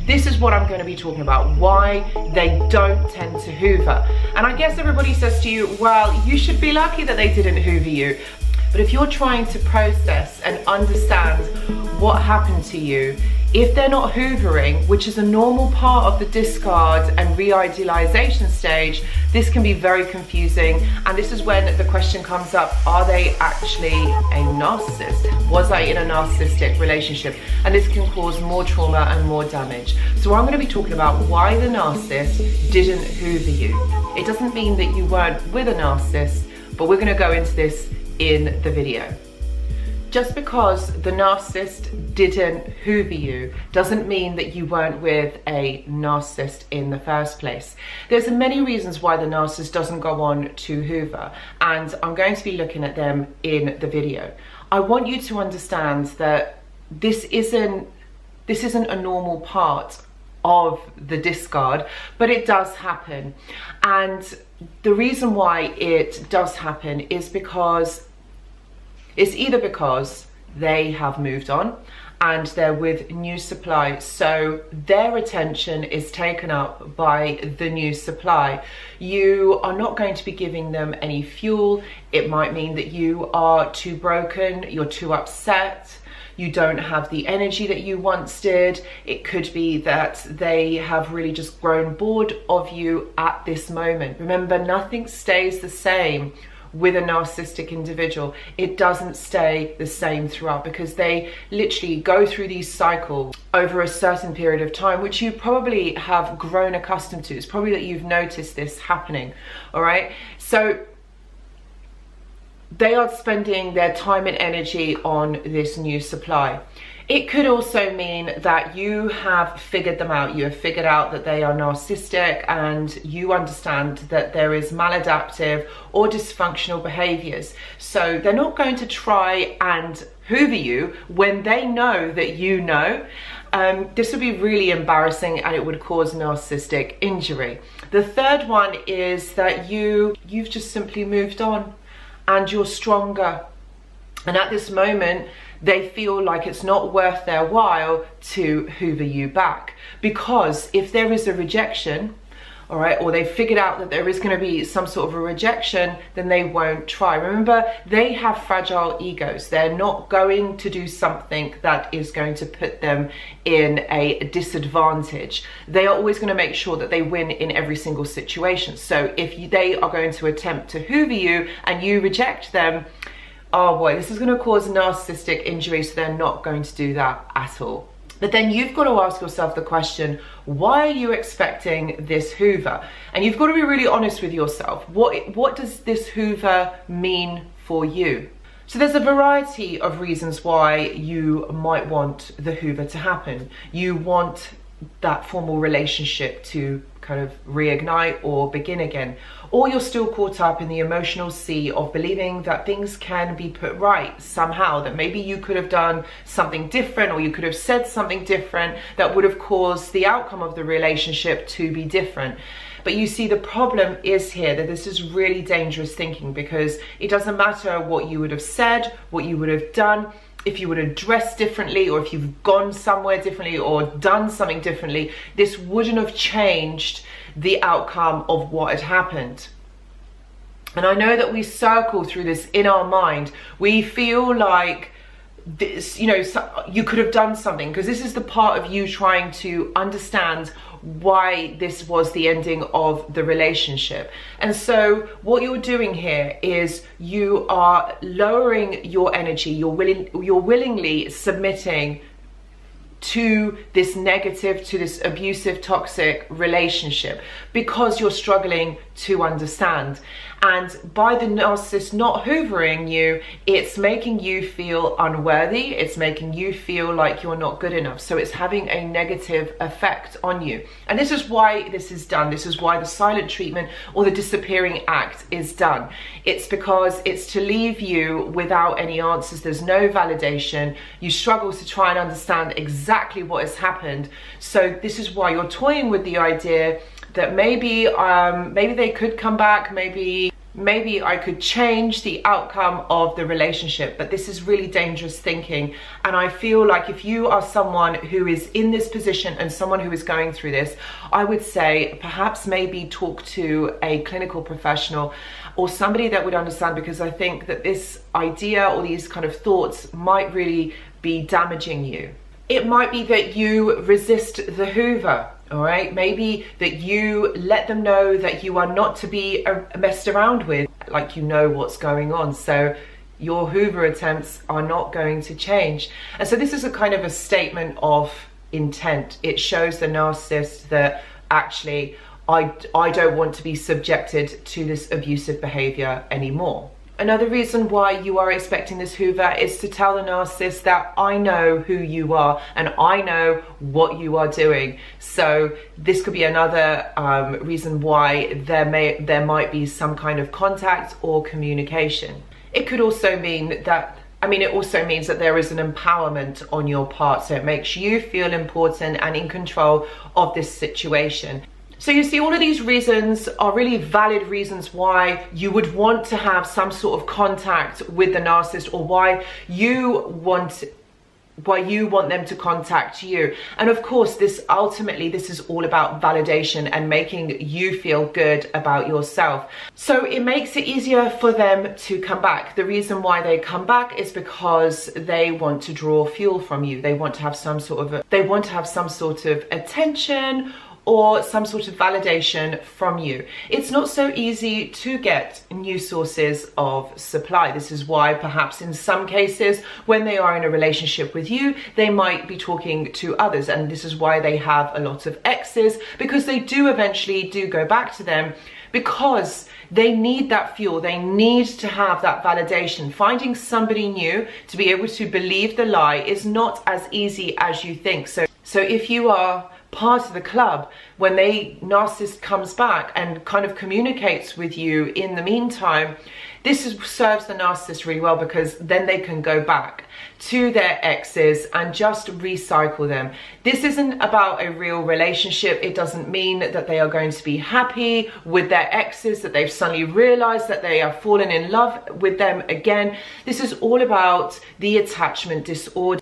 this is what I'm going to be talking about, why they don't tend to hoover. And I guess everybody says to you, well, you should be lucky that they didn't hoover you. But if you're trying to process and understand what happened to you, if they're not hoovering, which is a normal part of the discard and re-idealization stage, this can be very confusing. And this is when the question comes up, are they actually a narcissist? Was I in a narcissistic relationship? And this can cause more trauma and more damage. So I'm going to be talking about why the narcissist didn't hoover you. It doesn't mean that you weren't with a narcissist, but we're going to go into this in the video. Just because the narcissist didn't hoover you doesn't mean that you weren't with a narcissist in the first place. There's many reasons why the narcissist doesn't go on to hoover, and I'm going to be looking at them in the video. I want you to understand that this isn't a normal part of the discard, but it does happen. And the reason why it does happen is because it's either because they have moved on and they're with new supply, so their attention is taken up by the new supply. You are not going to be giving them any fuel. It might mean that you are too broken, you're too upset, you don't have the energy that you once did. It could be that they have really just grown bored of you at this moment. Remember, nothing stays the same with a narcissistic individual. It doesn't stay the same throughout, because they literally go through these cycles over a certain period of time, which you probably have grown accustomed to. It's probably that you've noticed this happening, all right? So they are spending their time and energy on this new supply. It could also mean that you have figured them out. You have figured out that they are narcissistic, and you understand that there is maladaptive or dysfunctional behaviors. So they're not going to try and hoover you when they know that you know. This would be really embarrassing, and it would cause narcissistic injury. The third one is that you've just simply moved on and you're stronger. And at this moment, they feel like it's not worth their while to hoover you back. Because if there is a rejection, all right, or they figured out that there is going to be some sort of a rejection, then they won't try. Remember, they have fragile egos. They're not going to do something that is going to put them in a disadvantage. They are always going to make sure that they win in every single situation. So if they are going to attempt to hoover you and you reject them, oh boy, this is going to cause narcissistic injury, so they're not going to do that at all. But then you've got to ask yourself the question, why are you expecting this hoover? And you've got to be really honest with yourself. What does this hoover mean for you? So there's a variety of reasons why you might want the hoover to happen. You want that formal relationship to kind of reignite or begin again, or you're still caught up in the emotional sea of believing that things can be put right somehow, that maybe you could have done something different, or you could have said something different that would have caused the outcome of the relationship to be different. But you see, the problem is here that this is really dangerous thinking, because it doesn't matter what you would have said, what you would have done, if you would have dressed differently, or if you've gone somewhere differently or done something differently, this wouldn't have changed the outcome of what had happened. And I know that we circle through this in our mind. We feel like this, you know, you could have done something, because this is the part of you trying to understand why this was the ending of the relationship. And so what you're doing here is you are lowering your energy. You're willingly submitting to this negative, to this abusive, toxic relationship, because you're struggling to understand. And by the narcissist not hoovering you, it's making you feel unworthy. It's making you feel like you're not good enough. So it's having a negative effect on you. And this is why this is done. This is why the silent treatment or the disappearing act is done. It's because it's to leave you without any answers. There's no validation. You struggle to try and understand exactly what has happened. So this is why you're toying with the idea that maybe they could come back, maybe maybe I could change the outcome of the relationship. But this is really dangerous thinking. And I feel like if you are someone who is in this position and someone who is going through this, I would say perhaps maybe talk to a clinical professional or somebody that would understand, because I think that this idea or these kind of thoughts might really be damaging you. It might be that you resist the Hoover. All right, maybe that you let them know that you are not to be messed around with, like you know what's going on. So your Hoover attempts are not going to change. And so this is a kind of a statement of intent. It shows the narcissist that actually I don't want to be subjected to this abusive behavior anymore. Another reason why you are expecting this Hoover is to tell the narcissist that I know who you are and I know what you are doing. So this could be another reason why there might be some kind of contact or communication. It could also mean that, it also means that there is an empowerment on your part. So it makes you feel important and in control of this situation. So you see, all of these reasons are really valid reasons why you would want to have some sort of contact with the narcissist, or why you want them to contact you. And of course, this is all about validation and making you feel good about yourself. So it makes it easier for them to come back. The reason why they come back is because they want to draw fuel from you. They want to have some sort of attention or some sort of validation from you. It's not so easy to get new sources of supply. This is why perhaps in some cases, when they are in a relationship with you, they might be talking to others. And this is why they have a lot of exes, because they do eventually go back to them, because they need that fuel. They need to have that validation. Finding somebody new to be able to believe the lie is not as easy as you think. So if you are part of the club, when the narcissist comes back and kind of communicates with you in the meantime, serves the narcissist really well, because then they can go back to their exes and just recycle them. This isn't about a real relationship. It doesn't mean that they are going to be happy with their exes, that they've suddenly realized that they are fallen in love with them again. This is all about the attachment disorder.